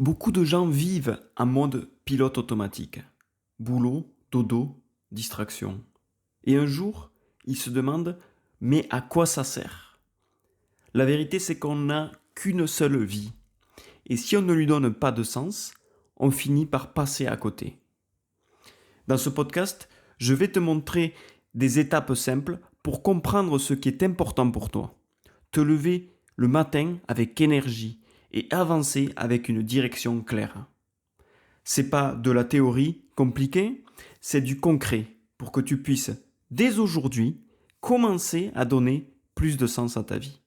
Beaucoup de gens vivent en mode pilote automatique. Boulot, dodo, distraction. Et un jour, ils se demandent mais à quoi ça sert? La vérité, c'est qu'on n'a qu'une seule vie. Et si on ne lui donne pas de sens, on finit par passer à côté. Dans ce podcast, je vais te montrer des étapes simples pour comprendre ce qui est important pour toi. Te lever le matin avec énergie et avancer avec une direction claire. C'est pas de la théorie compliquée, c'est du concret pour que tu puisses, dès aujourd'hui, commencer à donner plus de sens à ta vie.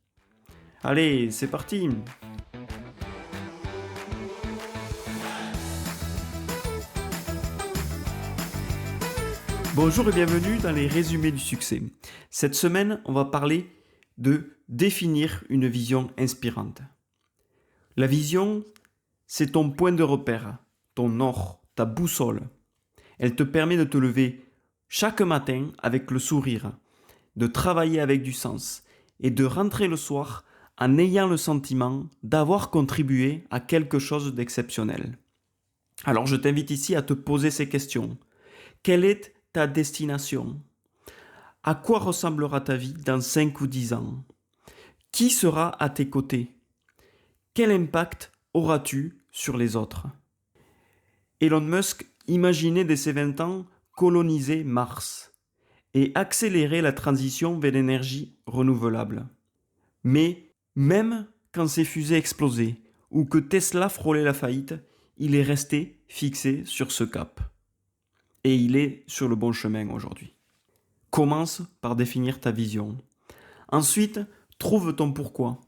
Allez, c'est parti! Bonjour et bienvenue dans les résumés du succès. Cette semaine, on va parler de définir une vision inspirante. La vision, c'est ton point de repère, ton nord, ta boussole. Elle te permet de te lever chaque matin avec le sourire, de travailler avec du sens et de rentrer le soir en ayant le sentiment d'avoir contribué à quelque chose d'exceptionnel. Alors je t'invite ici à te poser ces questions. Quelle est ta destination? À quoi ressemblera ta vie dans 5 ou 10 ans? Qui sera à tes côtés? Quel impact auras-tu sur les autres? Elon Musk imaginait dès ses 20 ans coloniser Mars et accélérer la transition vers l'énergie renouvelable. Mais même quand ses fusées explosaient ou que Tesla frôlait la faillite, il est resté fixé sur ce cap. Et il est sur le bon chemin aujourd'hui. Commence par définir ta vision. Ensuite, trouve ton pourquoi.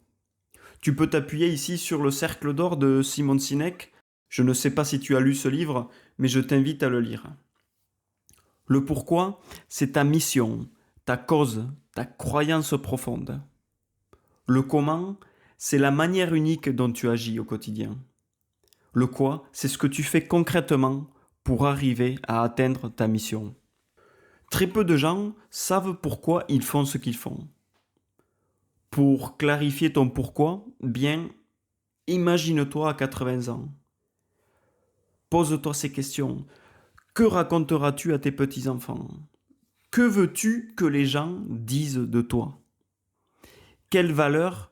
Tu peux t'appuyer ici sur le cercle d'or de Simon Sinek. Je ne sais pas si tu as lu ce livre, mais je t'invite à le lire. Le pourquoi, c'est ta mission, ta cause, ta croyance profonde. Le comment, c'est la manière unique dont tu agis au quotidien. Le quoi, c'est ce que tu fais concrètement pour arriver à atteindre ta mission. Très peu de gens savent pourquoi ils font ce qu'ils font. Pour clarifier ton pourquoi, bien, imagine-toi à 80 ans. Pose-toi ces questions. Que raconteras-tu à tes petits-enfants? Que veux-tu que les gens disent de toi? Quelles valeurs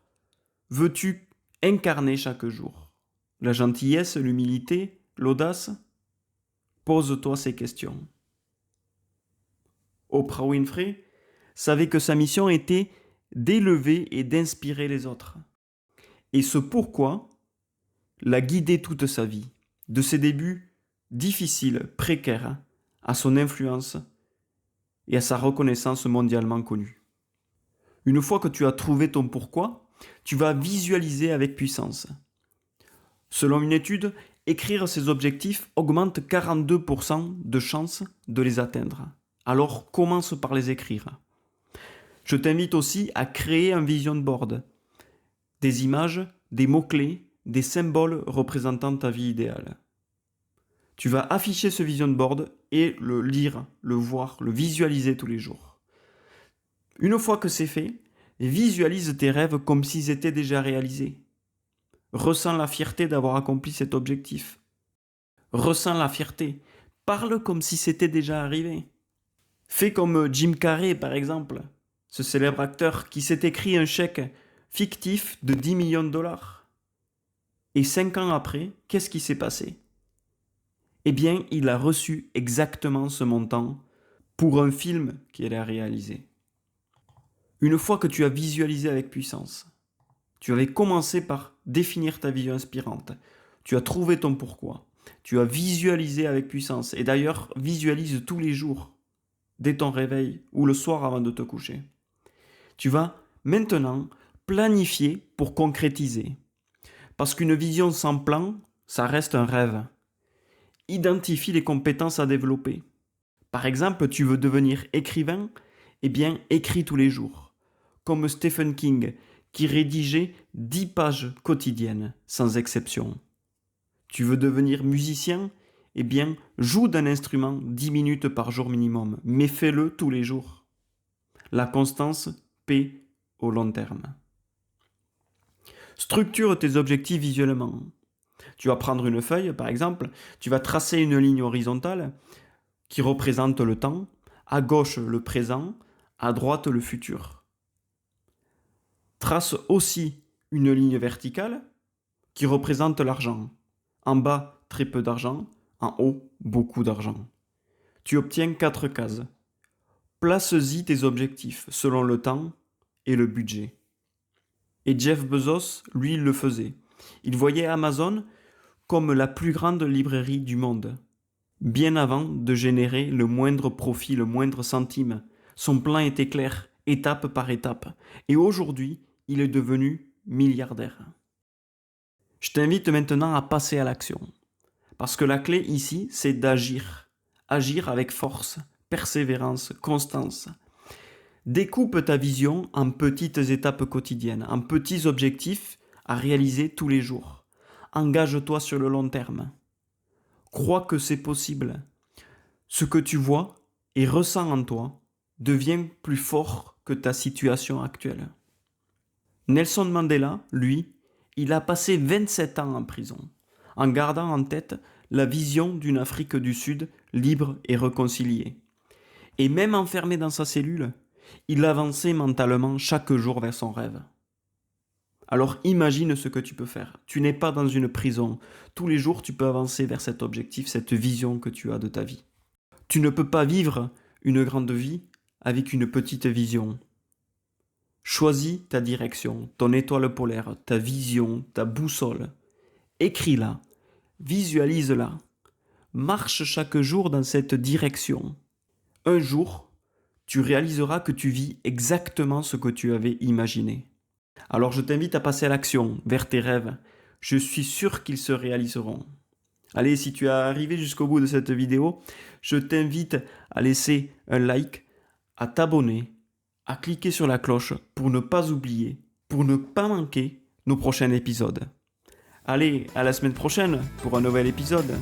veux-tu incarner chaque jour? La gentillesse, l'humilité, l'audace? Pose-toi ces questions. Oprah Winfrey savait que sa mission était d'élever et d'inspirer les autres. Et ce pourquoi l'a guidé toute sa vie, de ses débuts difficiles, précaires, à son influence et à sa reconnaissance mondialement connue. Une fois que tu as trouvé ton pourquoi, tu vas visualiser avec puissance. Selon une étude, écrire ses objectifs augmente 42% de chances de les atteindre. Alors commence par les écrire. Je t'invite aussi à créer un vision board. Des images, des mots-clés, des symboles représentant ta vie idéale. Tu vas afficher ce vision board et le lire, le voir, le visualiser tous les jours. Une fois que c'est fait, visualise tes rêves comme s'ils étaient déjà réalisés. Ressens la fierté d'avoir accompli cet objectif. Ressens la fierté. Parle comme si c'était déjà arrivé. Fais comme Jim Carrey, par exemple, ce célèbre acteur qui s'est écrit un chèque fictif de 10 millions de dollars. Et 5 ans après, qu'est-ce qui s'est passé? Eh bien, il a reçu exactement ce montant pour un film qu'il a réalisé. Une fois que tu as visualisé avec puissance, tu avais commencé par définir ta vision inspirante, tu as trouvé ton pourquoi, tu as visualisé avec puissance, et d'ailleurs, visualise tous les jours, dès ton réveil ou le soir avant de te coucher. Tu vas maintenant planifier pour concrétiser. Parce qu'une vision sans plan, ça reste un rêve. Identifie les compétences à développer. Par exemple, tu veux devenir écrivain? Eh bien, écris tous les jours. Comme Stephen King, qui rédigeait 10 pages quotidiennes, sans exception. Tu veux devenir musicien? Eh bien, joue d'un instrument 10 minutes par jour minimum, mais fais-le tous les jours. La constance paie au long terme. Structure tes objectifs visuellement. Tu vas prendre une feuille, par exemple, tu vas tracer une ligne horizontale qui représente le temps, à gauche le présent, à droite le futur. Trace aussi une ligne verticale qui représente l'argent. En bas, très peu d'argent, en haut, beaucoup d'argent. Tu obtiens 4 cases. Place-y tes objectifs selon le temps et le budget. Et Jeff Bezos, lui, il le faisait. Il voyait Amazon comme la plus grande librairie du monde. Bien avant de générer le moindre profit, le moindre centime. Son plan était clair, étape par étape. Et aujourd'hui, il est devenu milliardaire. Je t'invite maintenant à passer à l'action. Parce que la clé ici, c'est d'agir. Agir avec force, persévérance, constance. Découpe ta vision en petites étapes quotidiennes, en petits objectifs à réaliser tous les jours. Engage-toi sur le long terme. Crois que c'est possible. Ce que tu vois et ressens en toi devient plus fort que ta situation actuelle. Nelson Mandela, lui, il a passé 27 ans en prison, en gardant en tête la vision d'une Afrique du Sud libre et réconciliée. Et même enfermé dans sa cellule, il avançait mentalement chaque jour vers son rêve. Alors imagine ce que tu peux faire. Tu n'es pas dans une prison. Tous les jours, tu peux avancer vers cet objectif, cette vision que tu as de ta vie. Tu ne peux pas vivre une grande vie avec une petite vision. Choisis ta direction, ton étoile polaire, ta vision, ta boussole. Écris-la, visualise-la. Marche chaque jour dans cette direction. Un jour, tu réaliseras que tu vis exactement ce que tu avais imaginé. Alors je t'invite à passer à l'action, vers tes rêves. Je suis sûr qu'ils se réaliseront. Allez, si tu es arrivé jusqu'au bout de cette vidéo, je t'invite à laisser un like, à t'abonner, à cliquer sur la cloche pour ne pas oublier, pour ne pas manquer nos prochains épisodes. Allez, à la semaine prochaine pour un nouvel épisode.